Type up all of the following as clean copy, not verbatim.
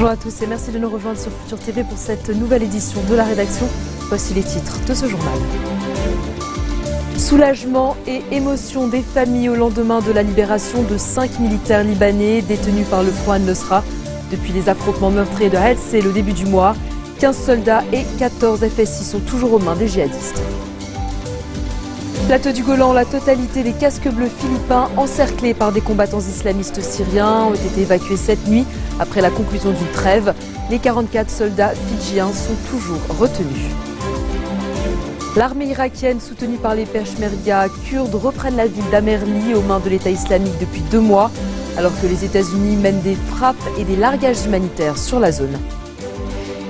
Bonjour à tous et merci de nous rejoindre sur Futur TV pour cette nouvelle édition de la rédaction. Voici les titres de ce journal. Soulagement et émotion des familles au lendemain de la libération de 5 militaires libanais détenus par le Front al-Nosra. Depuis les affrontements meurtriers de Hetzel au début du mois, 15 soldats et 14 FSI sont toujours aux mains des djihadistes. Plateau du Golan, la totalité des casques bleus philippins encerclés par des combattants islamistes syriens ont été évacués cette nuit après la conclusion d'une trêve. Les 44 soldats fidjiens sont toujours retenus. L'armée irakienne soutenue par les peshmergas kurdes reprennent la ville d'Amerli aux mains de l'État islamique depuis 2 mois, alors que les États-Unis mènent des frappes et des largages humanitaires sur la zone.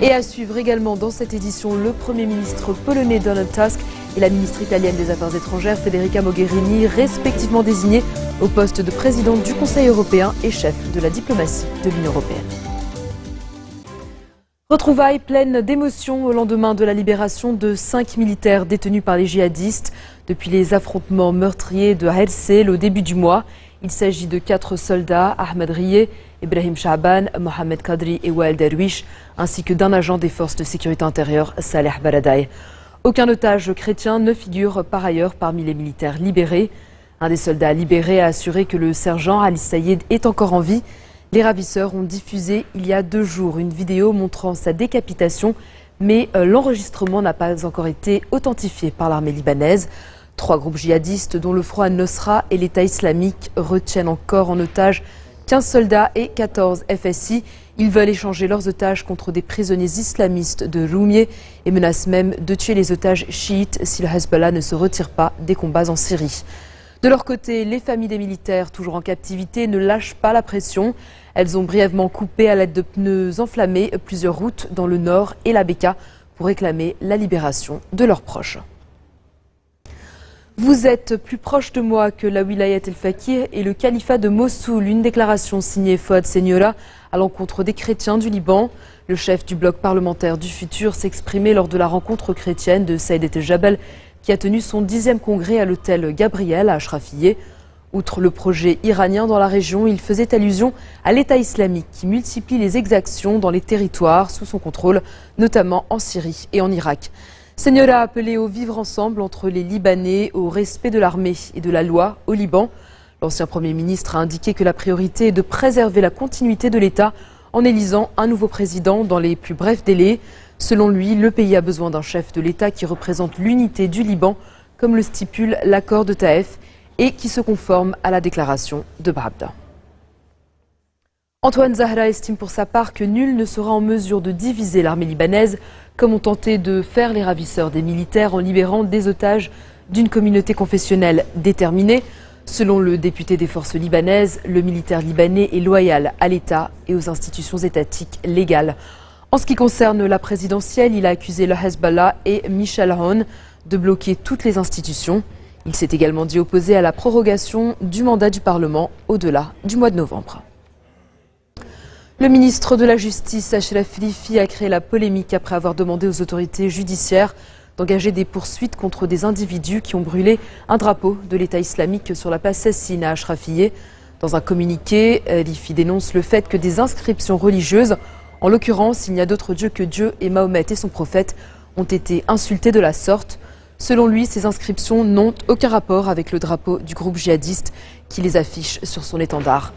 Et à suivre également dans cette édition, le Premier ministre polonais Donald Tusk et la ministre italienne des Affaires étrangères Federica Mogherini, respectivement désignés au poste de présidente du Conseil européen et chef de la diplomatie de l'Union européenne. Retrouvailles pleines d'émotions au lendemain de la libération de 5 militaires détenus par les djihadistes depuis les affrontements meurtriers de Hetzel au début du mois. Il s'agit de 4 soldats, Ahmed Riyeh, Ibrahim Shaaban, Mohamed Kadri et Wael Derwish, ainsi que d'un agent des forces de sécurité intérieure, Saleh Baradei. Aucun otage chrétien ne figure par ailleurs parmi les militaires libérés. Un des soldats libérés a assuré que le sergent Ali Sayed est encore en vie. Les ravisseurs ont diffusé il y a 2 jours une vidéo montrant sa décapitation, mais l'enregistrement n'a pas encore été authentifié par l'armée libanaise. 3 groupes djihadistes, dont le Front al-Nosra et l'État islamique, retiennent encore en otage 15 soldats et 14 FSI. Ils veulent échanger leurs otages contre des prisonniers islamistes de Roumieh et menacent même de tuer les otages chiites si le Hezbollah ne se retire pas des combats en Syrie. De leur côté, les familles des militaires toujours en captivité ne lâchent pas la pression. Elles ont brièvement coupé à l'aide de pneus enflammés plusieurs routes dans le nord et la Bekaa pour réclamer la libération de leurs proches. Vous êtes plus proche de moi que la Wilayat el-Fakir et le califat de Mossoul, une déclaration signée Fouad Seniora à l'encontre des chrétiens du Liban. Le chef du bloc parlementaire du futur s'exprimait lors de la rencontre chrétienne de Saïd el-Jabal qui a tenu son 10e congrès à l'hôtel Gabriel à Ashrafiyeh. Outre le projet iranien dans la région, il faisait allusion à l'État islamique qui multiplie les exactions dans les territoires sous son contrôle, notamment en Syrie et en Irak. Seniora a appelé au vivre ensemble entre les Libanais, au respect de l'armée et de la loi au Liban. L'ancien Premier ministre a indiqué que la priorité est de préserver la continuité de l'État en élisant un nouveau président dans les plus brefs délais. Selon lui, le pays a besoin d'un chef de l'État qui représente l'unité du Liban, comme le stipule l'accord de Taïf, et qui se conforme à la déclaration de Barabda. Antoine Zahra estime pour sa part que nul ne sera en mesure de diviser l'armée libanaise, comme ont tenté de faire les ravisseurs des militaires en libérant des otages d'une communauté confessionnelle déterminée. Selon le député des forces libanaises, le militaire libanais est loyal à l'État et aux institutions étatiques légales. En ce qui concerne la présidentielle, il a accusé le Hezbollah et Michel Aoun de bloquer toutes les institutions. Il s'est également dit opposé à la prorogation du mandat du Parlement au-delà du mois de novembre. Le ministre de la Justice, Achraf Rifi, a créé la polémique après avoir demandé aux autorités judiciaires d'engager des poursuites contre des individus qui ont brûlé un drapeau de l'État islamique sur la place Sassine à Ashrafiyeh. Dans un communiqué, Rifi dénonce le fait que des inscriptions religieuses, en l'occurrence il n'y a d'autre Dieu que Dieu et Mahomet et son prophète, ont été insultées de la sorte. Selon lui, ces inscriptions n'ont aucun rapport avec le drapeau du groupe djihadiste qui les affiche sur son étendard.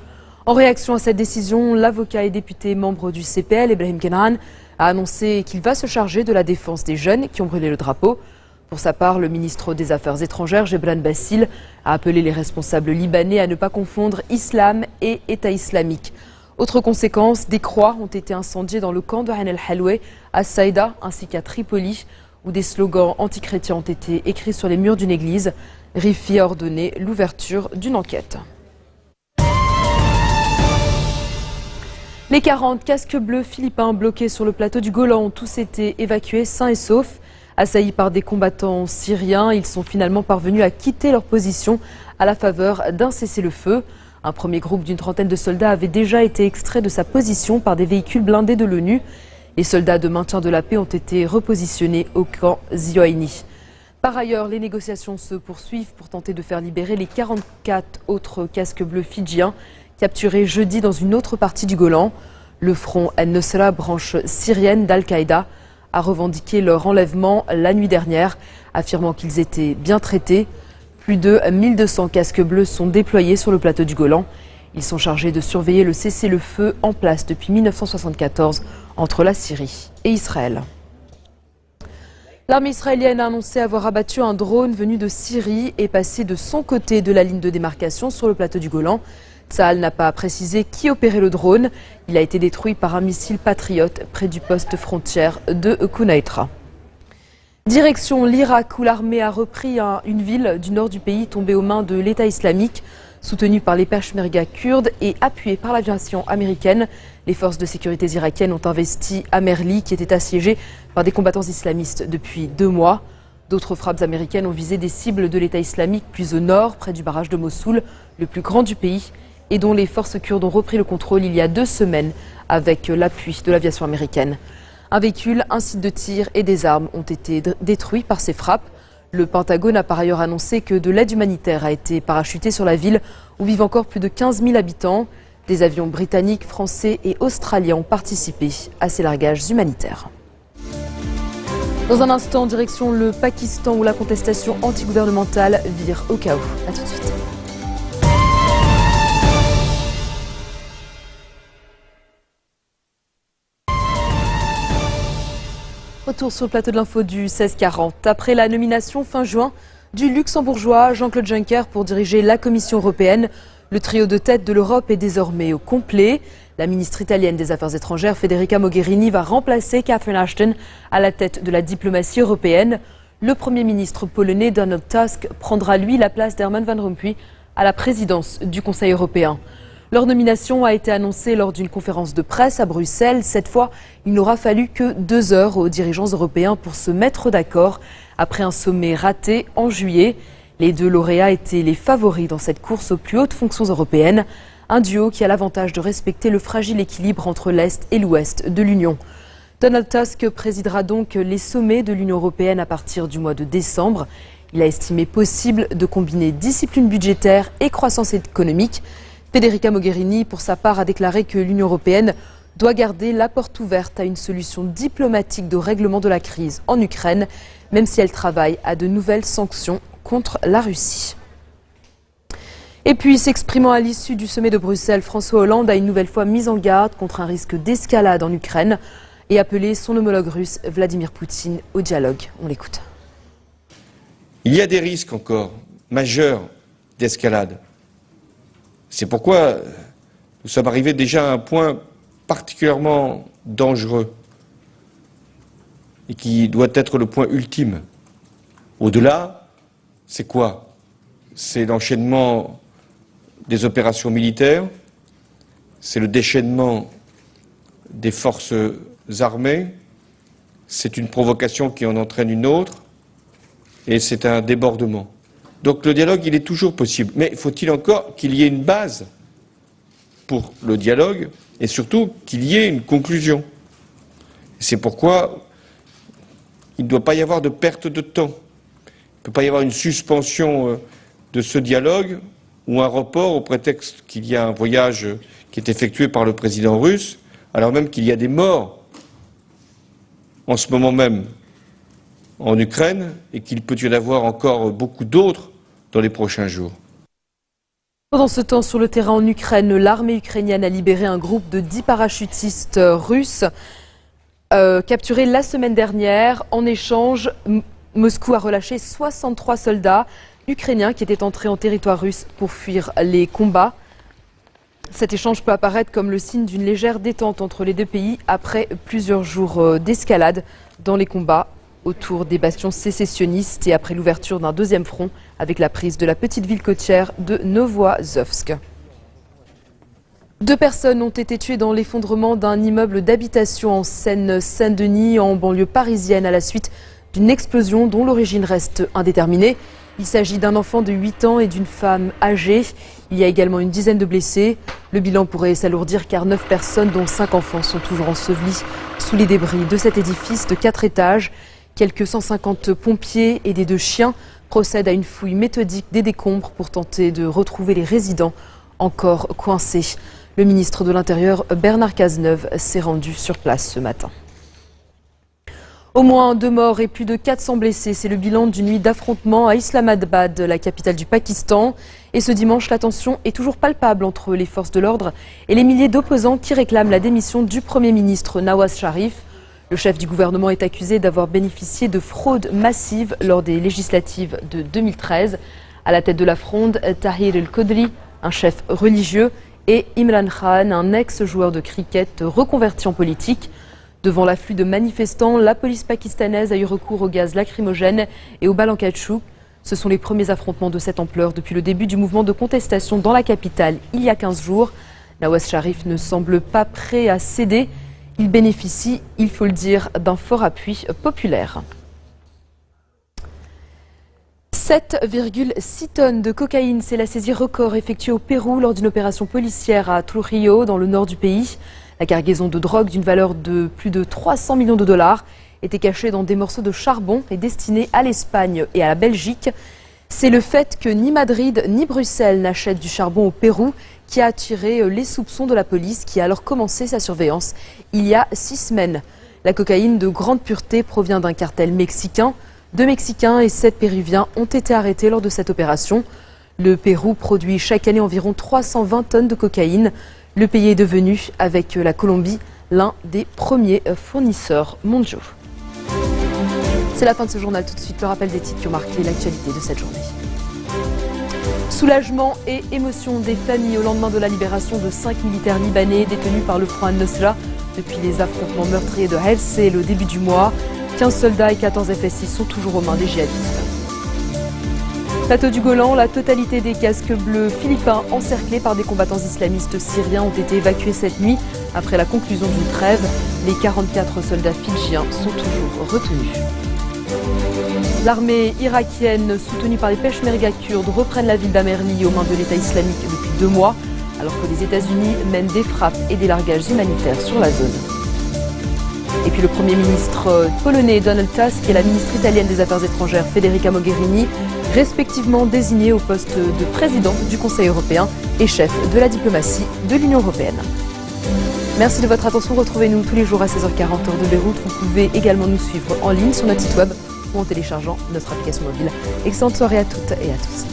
En réaction à cette décision, l'avocat et député membre du CPL, Ibrahim Kenaan, a annoncé qu'il va se charger de la défense des jeunes qui ont brûlé le drapeau. Pour sa part, le ministre des Affaires étrangères, Gebran Bassil, a appelé les responsables libanais à ne pas confondre islam et État islamique. Autre conséquence, des croix ont été incendiées dans le camp de Ain el-Halweh, à Saïda ainsi qu'à Tripoli, où des slogans antichrétiens ont été écrits sur les murs d'une église. Rifi a ordonné l'ouverture d'une enquête. Les 40 casques bleus philippins bloqués sur le plateau du Golan ont tous été évacués sains et saufs. Assaillis par des combattants syriens, ils sont finalement parvenus à quitter leur position à la faveur d'un cessez-le-feu. Un premier groupe d'une trentaine de soldats avait déjà été extrait de sa position par des véhicules blindés de l'ONU. Les soldats de maintien de la paix ont été repositionnés au camp Zioaini. Par ailleurs, les négociations se poursuivent pour tenter de faire libérer les 44 autres casques bleus fidjiens capturés jeudi dans une autre partie du Golan. Le front Al-Nusra, branche syrienne d'Al-Qaïda, a revendiqué leur enlèvement la nuit dernière, affirmant qu'ils étaient bien traités. Plus de 1200 casques bleus sont déployés sur le plateau du Golan. Ils sont chargés de surveiller le cessez-le-feu en place depuis 1974 entre la Syrie et Israël. L'armée israélienne a annoncé avoir abattu un drone venu de Syrie et passé de son côté de la ligne de démarcation sur le plateau du Golan. Tsahal n'a pas précisé qui opérait le drone. Il a été détruit par un missile patriote près du poste frontière de Quneitra. Direction l'Irak où l'armée a repris une ville du nord du pays tombée aux mains de l'État islamique. Soutenue par les Peshmerga kurdes et appuyée par l'aviation américaine, les forces de sécurité irakiennes ont investi Amerli qui était assiégé par des combattants islamistes depuis 2 mois. D'autres frappes américaines ont visé des cibles de l'État islamique plus au nord, près du barrage de Mossoul, le plus grand du pays, et dont les forces kurdes ont repris le contrôle il y a 2 semaines avec l'appui de l'aviation américaine. Un véhicule, un site de tir et des armes ont été détruits par ces frappes. Le Pentagone a par ailleurs annoncé que de l'aide humanitaire a été parachutée sur la ville où vivent encore plus de 15 000 habitants. Des avions britanniques, français et australiens ont participé à ces largages humanitaires. Dans un instant, direction le Pakistan où la contestation antigouvernementale vire au chaos. A tout de suite. Retour sur le plateau de l'info du 16-40. Après la nomination fin juin du luxembourgeois Jean-Claude Juncker pour diriger la Commission européenne, le trio de tête de l'Europe est désormais au complet. La ministre italienne des Affaires étrangères, Federica Mogherini, va remplacer Catherine Ashton à la tête de la diplomatie européenne. Le Premier ministre polonais Donald Tusk prendra lui la place d'Herman Van Rompuy à la présidence du Conseil européen. Leur nomination a été annoncée lors d'une conférence de presse à Bruxelles. Cette fois, il n'aura fallu que 2 heures aux dirigeants européens pour se mettre d'accord. Après un sommet raté en juillet, les 2 lauréats étaient les favoris dans cette course aux plus hautes fonctions européennes. Un duo qui a l'avantage de respecter le fragile équilibre entre l'Est et l'Ouest de l'Union. Donald Tusk présidera donc les sommets de l'Union européenne à partir du mois de décembre. Il a estimé possible de combiner discipline budgétaire et croissance économique. Federica Mogherini, pour sa part, a déclaré que l'Union européenne doit garder la porte ouverte à une solution diplomatique de règlement de la crise en Ukraine, même si elle travaille à de nouvelles sanctions contre la Russie. Et puis, s'exprimant à l'issue du sommet de Bruxelles, François Hollande a une nouvelle fois mis en garde contre un risque d'escalade en Ukraine et appelé son homologue russe Vladimir Poutine au dialogue. On l'écoute. Il y a des risques encore majeurs d'escalade. C'est pourquoi nous sommes arrivés déjà à un point particulièrement dangereux et qui doit être le point ultime. Au-delà, c'est quoi? C'est l'enchaînement des opérations militaires, c'est le déchaînement des forces armées, c'est une provocation qui en entraîne une autre et c'est un débordement. Donc le dialogue, il est toujours possible. Mais faut-il encore qu'il y ait une base pour le dialogue et surtout qu'il y ait une conclusion. C'est pourquoi il ne doit pas y avoir de perte de temps. Il ne peut pas y avoir une suspension de ce dialogue ou un report au prétexte qu'il y a un voyage qui est effectué par le président russe, alors même qu'il y a des morts en ce moment même en Ukraine et qu'il peut y en avoir encore beaucoup d'autres dans les prochains jours. Pendant ce temps, sur le terrain en Ukraine, l'armée ukrainienne a libéré un groupe de 10 parachutistes russes capturés la semaine dernière. En échange, Moscou a relâché 63 soldats ukrainiens qui étaient entrés en territoire russe pour fuir les combats. Cet échange peut apparaître comme le signe d'une légère détente entre les 2 pays après plusieurs jours d'escalade dans les combats autour des bastions sécessionnistes et après l'ouverture d'un 2e front avec la prise de la petite ville côtière de Novoazovsk. 2 personnes ont été tuées dans l'effondrement d'un immeuble d'habitation en Seine-Saint-Denis, en banlieue parisienne, à la suite d'une explosion dont l'origine reste indéterminée. Il s'agit d'un enfant de 8 ans et d'une femme âgée. Il y a également une dizaine de blessés. Le bilan pourrait s'alourdir car 9 personnes, dont 5 enfants, sont toujours ensevelies sous les débris de cet édifice de 4 étages. Quelques 150 pompiers et des 2 chiens procèdent à une fouille méthodique des décombres pour tenter de retrouver les résidents encore coincés. Le ministre de l'Intérieur, Bernard Cazeneuve, s'est rendu sur place ce matin. Au moins 2 morts et plus de 400 blessés, c'est le bilan d'une nuit d'affrontement à Islamabad, la capitale du Pakistan. Et ce dimanche, la tension est toujours palpable entre les forces de l'ordre et les milliers d'opposants qui réclament la démission du Premier ministre Nawaz Sharif. Le chef du gouvernement est accusé d'avoir bénéficié de fraude massive lors des législatives de 2013. À la tête de la fronde, Tahir el-Kodri, un chef religieux, et Imran Khan, un ex-joueur de cricket reconverti en politique. Devant l'afflux de manifestants, la police pakistanaise a eu recours au gaz lacrymogène et aux balles en caoutchouc. Ce sont les premiers affrontements de cette ampleur depuis le début du mouvement de contestation dans la capitale il y a 15 jours. Nawaz Sharif ne semble pas prêt à céder. Il bénéficie, il faut le dire, d'un fort appui populaire. 7,6 tonnes de cocaïne, c'est la saisie record effectuée au Pérou lors d'une opération policière à Trujillo, dans le nord du pays. La cargaison de drogue d'une valeur de plus de 300 millions de dollars était cachée dans des morceaux de charbon et destinée à l'Espagne et à la Belgique. C'est le fait que ni Madrid ni Bruxelles n'achètent du charbon au Pérou qui a attiré les soupçons de la police qui a alors commencé sa surveillance il y a 6 semaines. La cocaïne de grande pureté provient d'un cartel mexicain. 2 Mexicains et 7 Péruviens ont été arrêtés lors de cette opération. Le Pérou produit chaque année environ 320 tonnes de cocaïne. Le pays est devenu, avec la Colombie, l'un des premiers fournisseurs mondiaux. C'est la fin de ce journal. Tout de suite, le rappel des titres qui ont marqué l'actualité de cette journée. Soulagement et émotion des familles au lendemain de la libération de 5 militaires libanais détenus par le Front al-Nusra depuis les affrontements meurtriers de Helsé le début du mois. 15 soldats et 14 FSI sont toujours aux mains des djihadistes. Plateau du Golan, la totalité des casques bleus philippins encerclés par des combattants islamistes syriens ont été évacués cette nuit après la conclusion d'une trêve. Les 44 soldats fidjiens sont toujours retenus. L'armée irakienne, soutenue par les Peshmerga kurdes, reprennent la ville d'Amerli aux mains de l'État islamique depuis 2 mois, alors que les États-Unis mènent des frappes et des largages humanitaires sur la zone. Et puis le Premier ministre polonais Donald Tusk et la ministre italienne des Affaires étrangères Federica Mogherini, respectivement désignés au poste de président du Conseil européen et chef de la diplomatie de l'Union européenne. Merci de votre attention. Retrouvez-nous tous les jours à 16h40 heure de Beyrouth. Vous pouvez également nous suivre en ligne sur notre site web ou en téléchargeant notre application mobile. Excellente soirée à toutes et à tous.